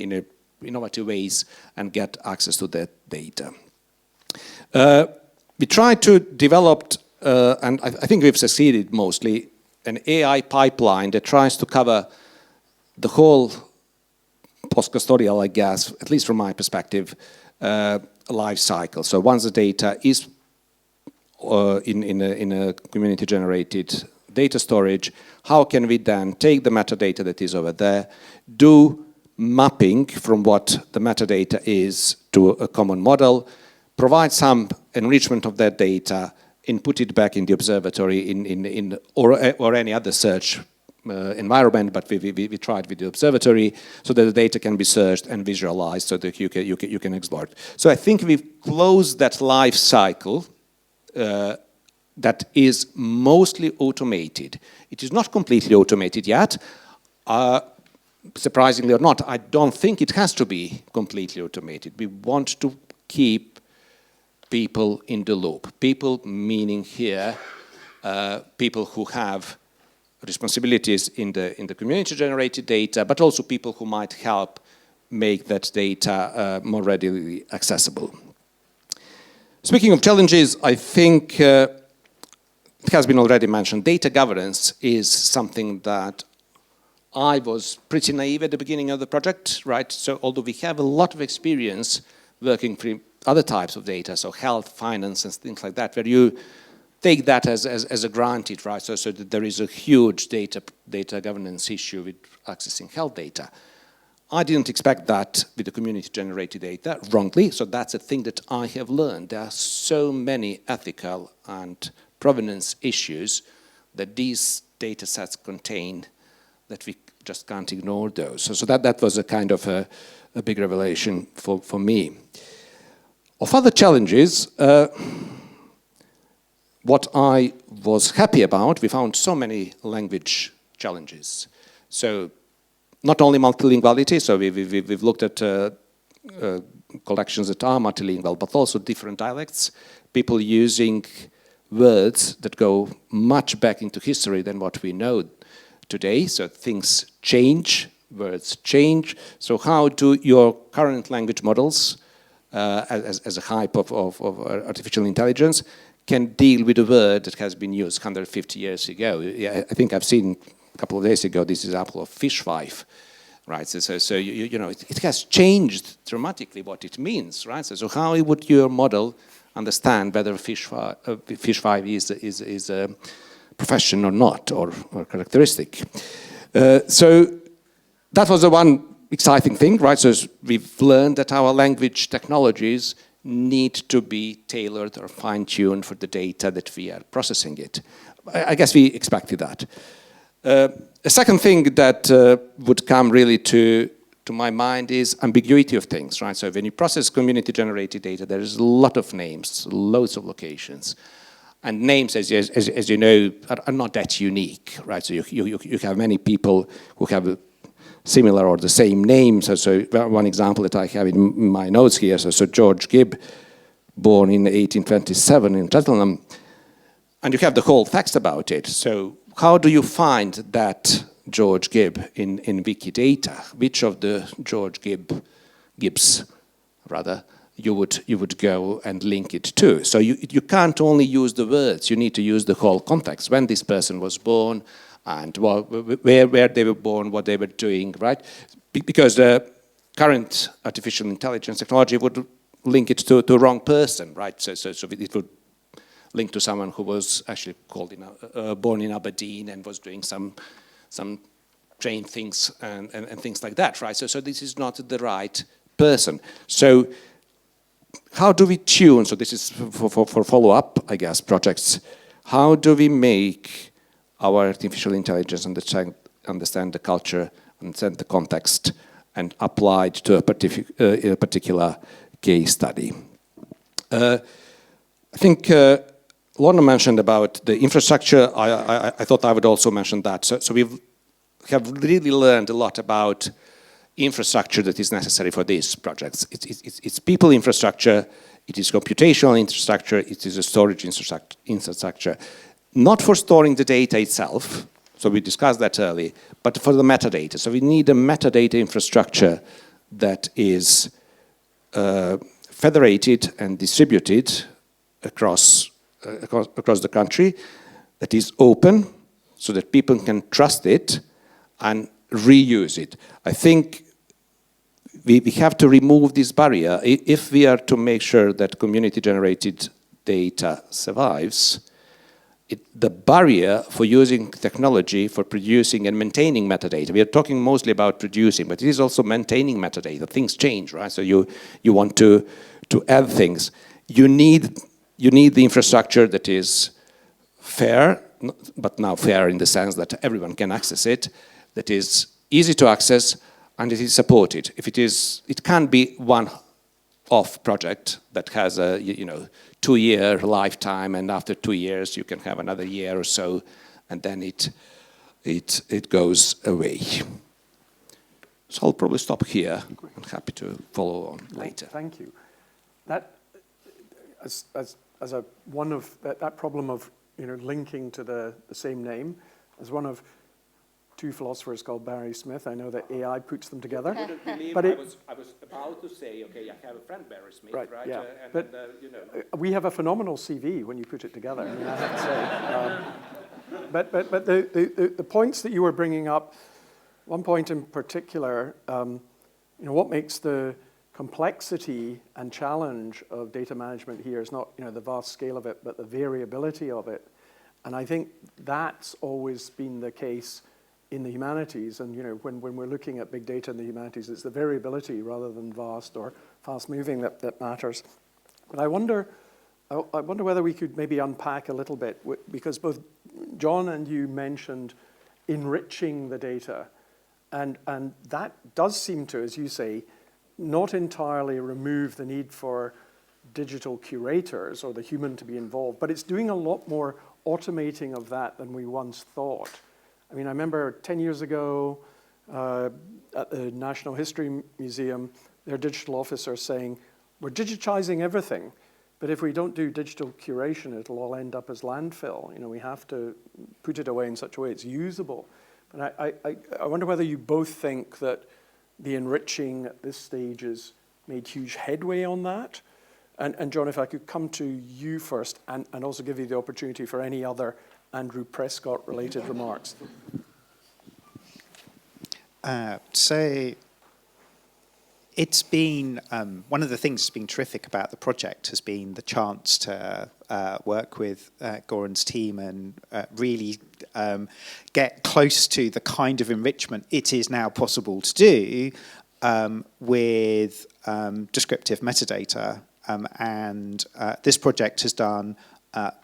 E: innovative ways and get access to that data. We tried to develop, and I think we've succeeded mostly, an AI pipeline that tries to cover the whole post-custodial, I guess, at least from my perspective, life cycle. So once the data is in a community-generated data storage, how can we then take the metadata that is over there, do mapping from what the metadata is to a common model, provide some enrichment of that data, input it back in the observatory or any other search environment, but we tried with the observatory so that the data can be searched and visualized so that you can explore it. So I think we've closed that life cycle that is mostly automated. It is not completely automated yet. Surprisingly or not, I don't think it has to be completely automated. We want to keep people in the loop. People meaning here people who have responsibilities in the community-generated data, but also people who might help make that data more readily accessible. Speaking of challenges, I think it has been already mentioned, data governance is something that I was pretty naive at the beginning of the project, right? So although we have a lot of experience working for other types of data, so health, finance, and things like that, where you take that as a granted, right? So that there is a huge data governance issue with accessing health data. I didn't expect that with the community-generated data, wrongly, so that's a thing that I have learned. There are so many ethical and provenance issues that these data sets contain that we just can't ignore those. So that was a kind of a big revelation for me. Of other challenges, what I was happy about, we found so many language challenges. So not only multilinguality, so we've looked at collections that are multilingual, but also different dialects, people using words that go much back into history than what we know today. So things change, words change. So how do your current language models, as a type of artificial intelligence, can deal with a word that has been used 150 years ago. Yeah, I think I've seen a couple of days ago this example of fishwife, right? So you know, it has changed dramatically what it means, right? So how would your model understand whether a fishwife is a profession or not, or characteristic? So that was the one exciting thing, right? So we've learned that our language technologies need to be tailored or fine-tuned for the data that we are processing it. I guess we expected that. A second thing that would come really to my mind is ambiguity of things, right? So when you process community-generated data, there is a lot of names, loads of locations. And names, as you know, are not that unique, right? So you have many people who have similar or the same names. So one example that I have in my notes here, so George Gibb, born in 1827 in Cheltenham, and you have the whole text about it. So how do you find that George Gibb in Wikidata? Which of the George Gibbs, rather, you would go and link it to? So you can't only use the words, you need to use the whole context. When this person was born, and where they were born, what they were doing, right? Because the current artificial intelligence technology would link it to a wrong person, right? So it would link to someone who was actually born in Aberdeen and was doing some strange things and things like that, right? So this is not the right person. So how do we tune? So this is for follow-up, I guess, projects. How do we make our artificial intelligence understand the culture, understand the context, and apply it to a particular case study? I think Lorna mentioned about the infrastructure. I thought I would also mention that. So we have really learned a lot about infrastructure that is necessary for these projects. It's people infrastructure, it is computational infrastructure, it is a storage infrastructure. Not for storing the data itself, so we discussed that early, but for the metadata. So we need a metadata infrastructure that is federated and distributed across the country, that is open, so that people can trust it and reuse it. I think we have to remove this barrier. If we are to make sure that community-generated data survives, the barrier for using technology for producing and maintaining metadata. We are talking mostly about producing, but it is also maintaining metadata. Things change, right? So you want to add things. You need the infrastructure that is fair, but now fair in the sense that everyone can access it, that is easy to access, and it is supported. It can't be one-off project that has a 2-year lifetime, and after 2 years you can have another year or so, and then it goes away. So I'll probably stop here. I'm happy to follow on later.
A: Thank you. That that problem of linking to the same name, as one of 2 philosophers called Barry Smith. I know that AI puts them together.
E: I wouldn't believe
A: but
E: I was about to say, okay, I have a friend, Barry Smith, right?
A: Yeah. We have a phenomenal CV when you put it together, I mean, I have to say. But the points that you were bringing up, one point in particular, what makes the complexity and challenge of data management here is not the vast scale of it, but the variability of it. And I think that's always been the case in the humanities, and when we're looking at big data in the humanities, it's the variability rather than vast or fast-moving that matters. But I wonder whether we could maybe unpack a little bit, because both John and you mentioned enriching the data, and that does seem to, as you say, not entirely remove the need for digital curators or the human to be involved, but it's doing a lot more automating of that than we once thought. I mean, I remember 10 years ago at the National History Museum, their digital officer saying, we're digitizing everything, but if we don't do digital curation, it'll all end up as landfill. We have to put it away in such a way it's usable. But I wonder whether you both think that the enriching at this stage has made huge headway on that, And John, if I could come to you first and also give you the opportunity for any other Andrew Prescott-related remarks.
D: So it's been, one of the things that's been terrific about the project has been the chance to work with Goran's team and really get close to the kind of enrichment it is now possible to do with descriptive metadata. And this project has done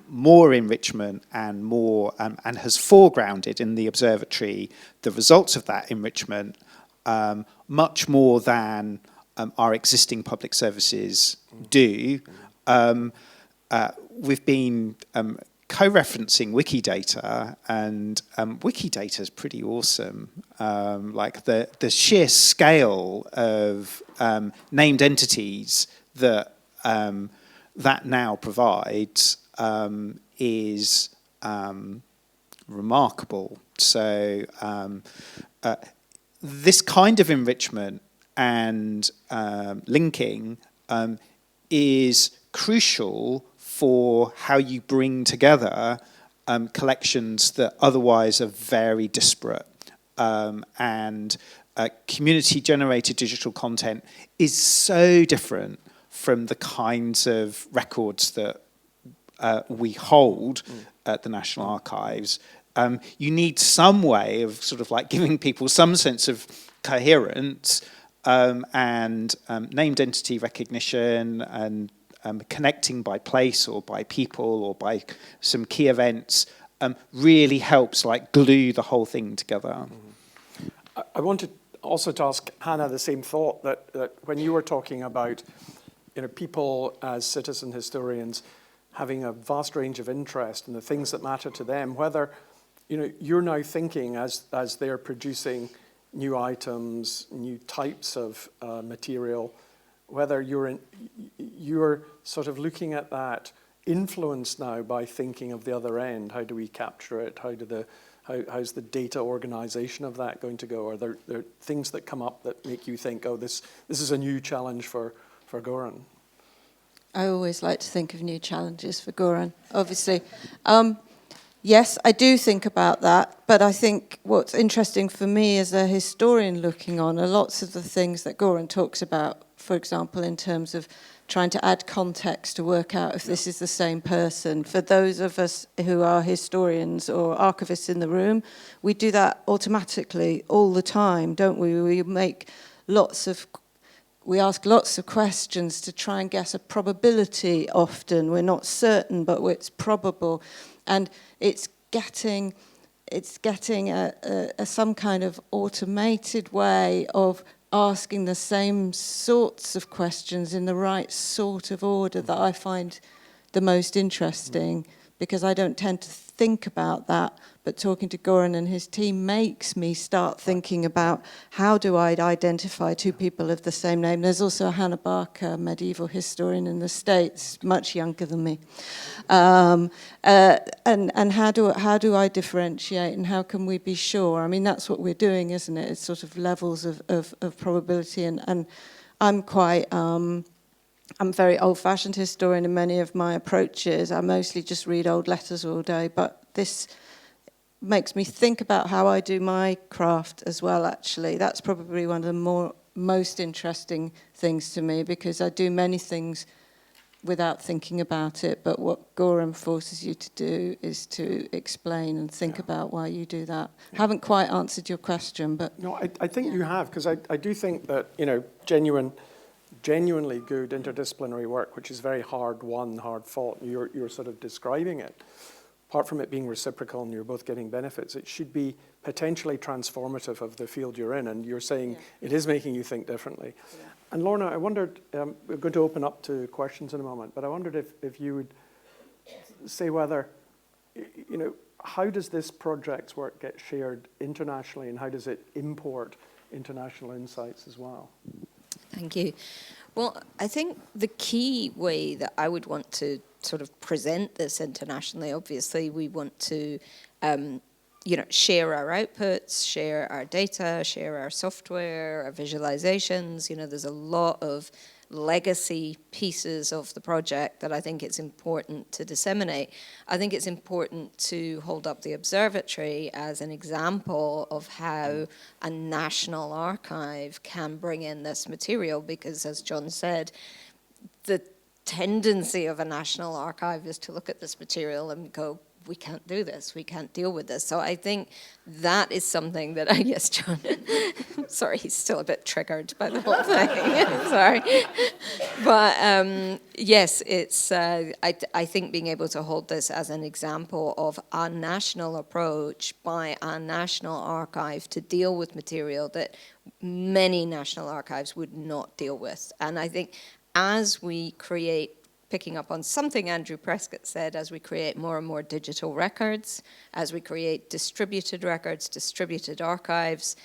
D: more enrichment and more and has foregrounded in the observatory the results of that enrichment much more than our existing public services do. We've been co-referencing Wikidata, and Wikidata is pretty awesome. Like the sheer scale of named entities that that now provides is remarkable. So this kind of enrichment and linking is crucial for how you bring together collections that otherwise are very disparate. And community-generated digital content is so different from the kinds of records that we hold at the National Archives. You need some way of sort of like giving people some sense of coherence and named entity recognition and connecting by place or by people or by some key events really helps like glue the whole thing together.
A: I wanted also to ask Hannah the same thought that when you were talking about people as citizen historians having a vast range of interest in the things that matter to them, whether you're now thinking as they're producing new items, new types of material, whether you're sort of looking at that influenced now by thinking of the other end. How do we capture it? How's the data organization of that going to go? Are there things that come up that make you think, oh, this is a new challenge for Goran?
B: I always like to think of new challenges for Goran, obviously. Yes, I do think about that, but I think what's interesting for me as a historian looking on are lots of the things that Goran talks about, for example, in terms of trying to add context to work out if this is the same person. For those of us who are historians or archivists in the room, we do that automatically all the time, don't we? We ask lots of questions to try and guess a probability often. We're not certain, but it's probable. And it's getting some kind of automated way of asking the same sorts of questions in the right sort of order that I find the most interesting, because I don't tend to think about that, but talking to Goran and his team makes me start thinking about how do I identify two people of the same name. There's also Hannah Barker, medieval historian in the States, much younger than me. And how do I differentiate, and how can we be sure? I mean, that's what we're doing, isn't it? It's sort of levels of probability, and I'm quite... I'm a very old-fashioned historian in many of my approaches. I mostly just read old letters all day, but this makes me think about how I do my craft as well, actually. That's probably one of the most interesting things to me, because I do many things without thinking about it, but what Goran forces you to do is to explain and think about why you do that. I haven't quite answered your question, but...
A: No, I think you have, because I do think that, genuinely good interdisciplinary work, which is very hard-won, hard-fought, you're sort of describing it. Apart from it being reciprocal and you're both getting benefits, it should be potentially transformative of the field you're in, and you're saying it is making you think differently. Yeah. And Lorna, I wondered, we're going to open up to questions in a moment, but I wondered if you would say whether, how does this project's work get shared internationally, and how does it import international insights as well?
C: Thank you. Well, I think the key way that I would want to sort of present this internationally, obviously, we want to, share our outputs, share our data, share our software, our visualizations. There's a lot of legacy pieces of the project that I think it's important to disseminate. I think it's important to hold up the observatory as an example of how a national archive can bring in this material, because as John said, the tendency of a national archive is to look at this material and go, we can't do this, we can't deal with this. So I think that is something that, yes, John, sorry, he's still a bit triggered by the whole thing, sorry. But yes, it's, I think being able to hold this as an example of a national approach by a national archive to deal with material that many national archives would not deal with. And I think as we create, picking up on something Andrew Prescott said, as we create more and more digital records, as we create distributed records, distributed archives,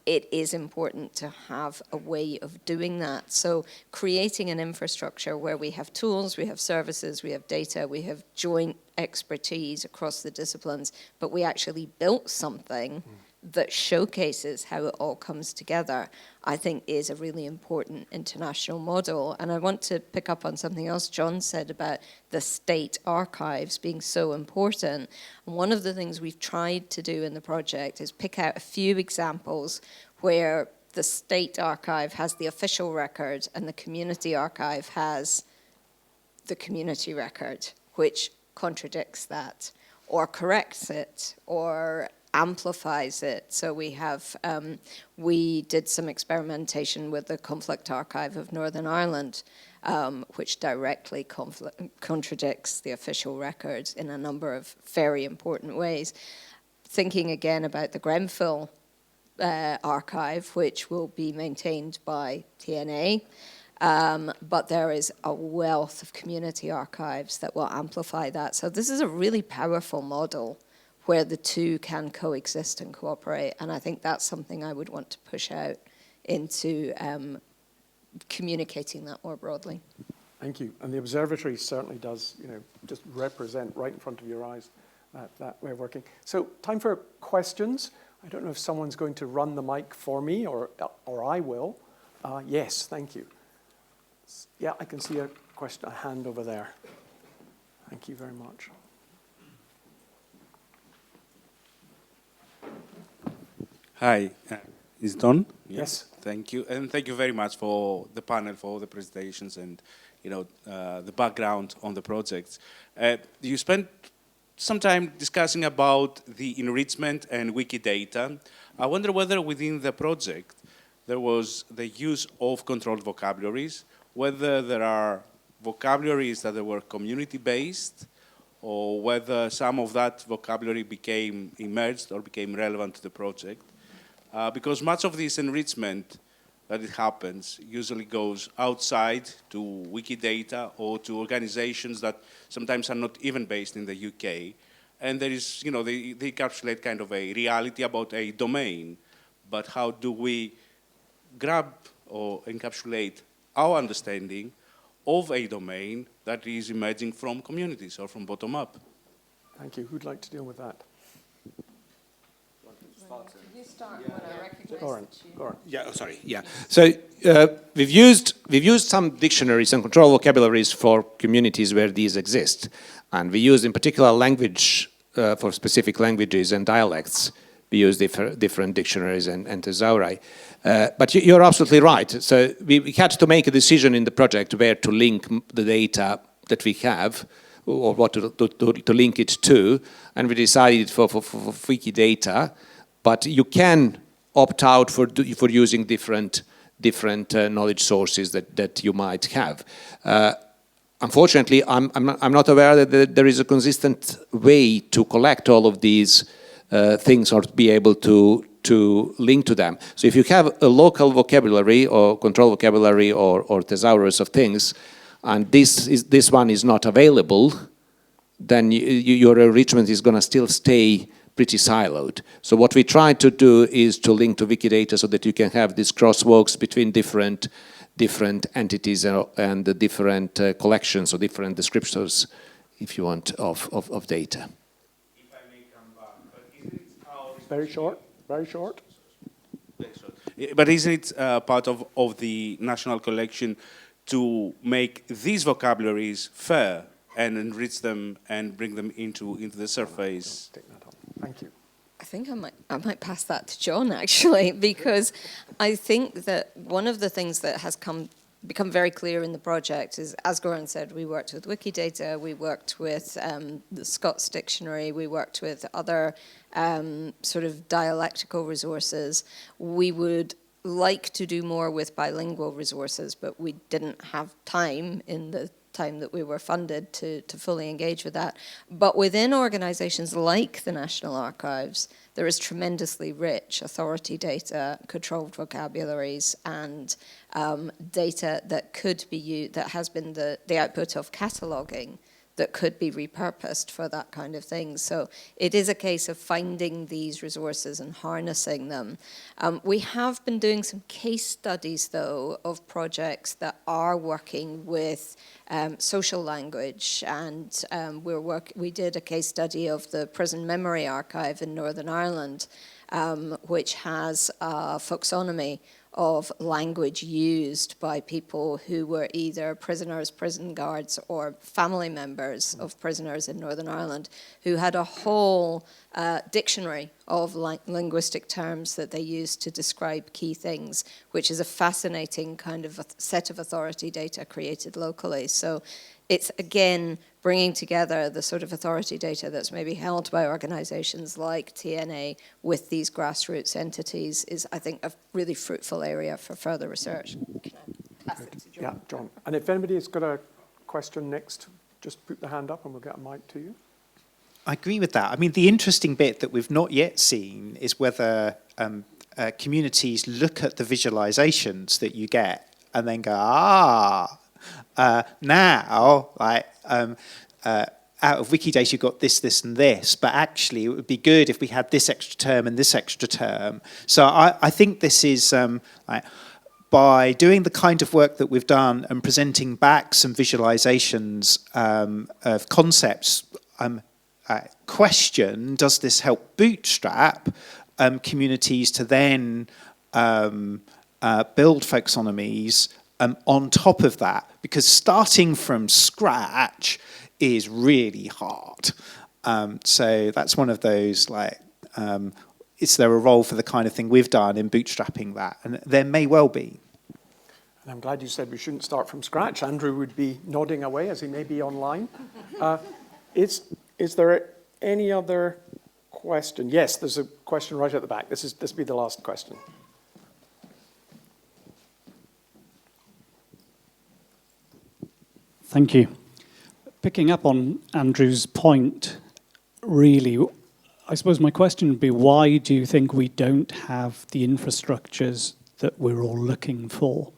C: it is important to have a way of doing that. So creating an infrastructure where we have tools, we have services, we have data, we have joint expertise across the disciplines, but we actually built something that showcases how it all comes together, I think is a really important international model. And I want to pick up on something else John said about the state archives being so important. And one of the things we've tried to do in the project is pick out a few examples where the state archive has the official record and the community archive has the community record, which contradicts that or corrects it or amplifies it. So we have, we did some experimentation with the Conflict Archive of Northern Ireland, which directly contradicts the official records in a number of very important ways. Thinking again about the Grenfell archive, which will be maintained by TNA, but there is a wealth of community archives that will amplify that. So this is a really powerful model where the two can coexist and cooperate. And I think that's something I would want to push out into communicating that more broadly.
A: Thank you. And the observatory certainly does, just represent right in front of your eyes that way of working. So time for questions. I don't know if someone's going to run the mic for me or I will. Yes, thank you. Yeah, I can see a hand over there. Thank you very much.
F: Hi, is it on?
A: Yes.
F: Thank you, and thank you very much for the panel, for all the presentations, and the background on the project. You spent some time discussing about the enrichment and Wikidata. I wonder whether within the project there was the use of controlled vocabularies, whether there are vocabularies that were community-based, or whether some of that vocabulary became emerged or became relevant to the project. Because much of this enrichment that it happens usually goes outside to Wikidata or to organizations that sometimes are not even based in the UK. And there is, they encapsulate kind of a reality about a domain, but how do we grab or encapsulate our understanding of a domain that is emerging from communities or from bottom up?
A: Thank you. Who'd like to deal with that?
C: You start when I recognize
A: Goran.
D: Yeah, oh, sorry. Yeah. So we've used some dictionaries and control vocabularies for communities where these exist, and we use in particular language for specific languages and dialects. We use different dictionaries and thesauri. But you're absolutely right. So we had to make a decision in the project where to link the data that we have, or what to link it to, and we decided for Wikidata. But you can opt out for using different knowledge sources that you might have. Unfortunately, I'm not aware that there is a consistent way to collect all of these things or to be able to link to them. So if you have a local vocabulary or control vocabulary or thesaurus of things, and this one is not available, then your enrichment is going to still stay pretty siloed. So what we try to do is to link to Wikidata so that you can have these crosswalks between different entities and the different collections or different descriptors, if you want, of data.
F: If I may come back, but isn't it our...
A: Very short. Very short.
F: But isn't it part of the national collection to make these vocabularies fair and enrich them and bring them into the surface?
A: Thank you.
C: I think I might pass that to John, actually, because I think that one of the things that has become very clear in the project is, as Goran said, we worked with Wikidata, we worked with the Scots Dictionary, we worked with other sort of dialectical resources. We would like to do more with bilingual resources, but we didn't have time in the time that we were funded to fully engage with that. But within organizations like the National Archives, there is tremendously rich authority data, controlled vocabularies, and data that could be used, that has been the output of cataloging that could be repurposed for that kind of thing. So it is a case of finding these resources and harnessing them. We have been doing some case studies, though, of projects that are working with social language, and we did a case study of the Prison Memory Archive in Northern Ireland, which has a folksonomy of language used by people who were either prisoners, prison guards, or family members of prisoners in Northern Ireland, who had a whole dictionary of linguistic terms that they used to describe key things, which is a fascinating kind of a set of authority data created locally. So it's, again, bringing together the sort of authority data that's maybe held by organizations like TNA with these grassroots entities is, I think, a really fruitful area for further research. Can I pass it to John?
A: Yeah, John. And if anybody's got a question next, just put the hand up and we'll get a mic to you.
D: I agree with that. I mean, the interesting bit that we've not yet seen is whether communities look at the visualizations that you get and then go, now, like, out of Wikidata you've got this, this, and this, but actually it would be good if we had this extra term and this extra term. So I think this is, like, by doing the kind of work that we've done and presenting back some visualizations of concepts, question, does this help bootstrap communities to then build folksonomies on top of that? Because starting from scratch is really hard. So that's one of those, like, is there a role for the kind of thing we've done in bootstrapping that? And there may well be.
A: And I'm glad you said we shouldn't start from scratch. Andrew would be nodding away as he may be online. Is there any other question? Yes, there's a question right at the back. This will be the last question.
G: Thank you. Picking up on Andrew's point, really, I suppose my question would be, why do you think we don't have the infrastructures that we're all looking for?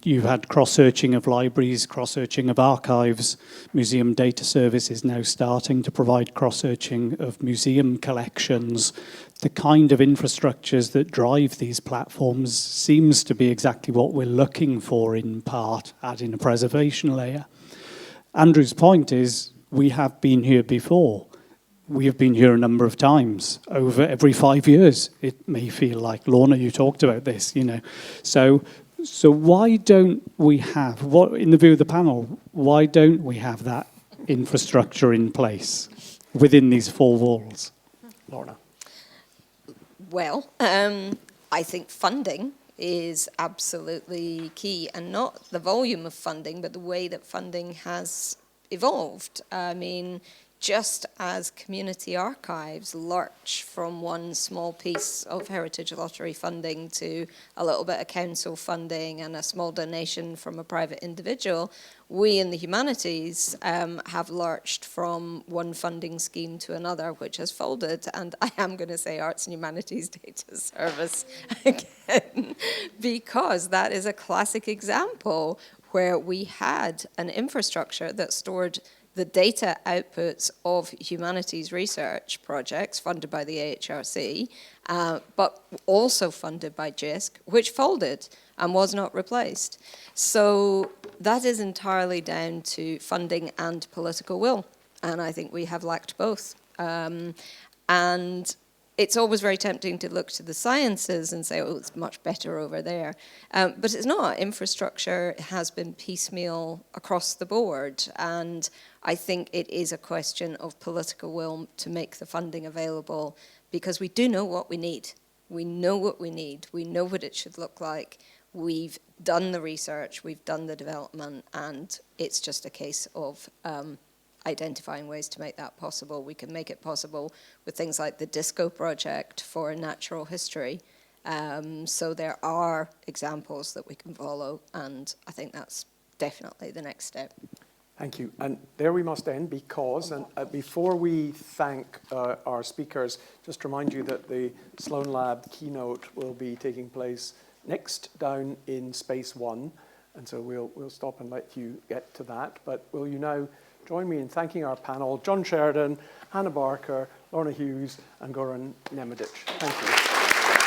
G: You've had cross-searching of libraries, cross-searching of archives. Museum Data Service is now starting to provide cross-searching of museum collections. The kind of infrastructures that drive these platforms seems to be exactly what we're looking for, in part, adding a preservation layer. Andrew's point is, we have been here before. We have been here a number of times, over every 5 years. It may feel like, Lorna, you talked about this, you know. So why don't we have, in the view of the panel, why don't we have that infrastructure in place within these four walls?
A: Lorna.
C: Well, I think funding is absolutely key, and not the volume of funding, but the way that funding has evolved. I mean, just as community archives lurch from one small piece of Heritage Lottery funding to a little bit of council funding and a small donation from a private individual, we in the humanities have lurched from one funding scheme to another, which has folded. And I am going to say Arts and Humanities Data Service again, because that is a classic example where we had an infrastructure that stored the data outputs of humanities research projects funded by the AHRC, but also funded by JISC, which folded and was not replaced. So that is entirely down to funding and political will, and I think we have lacked both. And it's always very tempting to look to the sciences and say, oh, it's much better over there. But it's not. Infrastructure has been piecemeal across the board. And I think it is a question of political will to make the funding available, because we do know what we need. We know what we need. We know what it should look like. We've done the research, we've done the development, and it's just a case of identifying ways to make that possible. We can make it possible with things like the DISCO project for natural history. So there are examples that we can follow, and I think that's definitely the next step.
A: Thank you. And there we must end, because, and before we thank our speakers, just remind you that the Sloan Lab keynote will be taking place next down in Space 1. And so we'll stop and let you get to that. But will you now join me in thanking our panel, John Sheridan, Hannah Barker, Lorna Hughes, and Goran Nemedic. Thank you.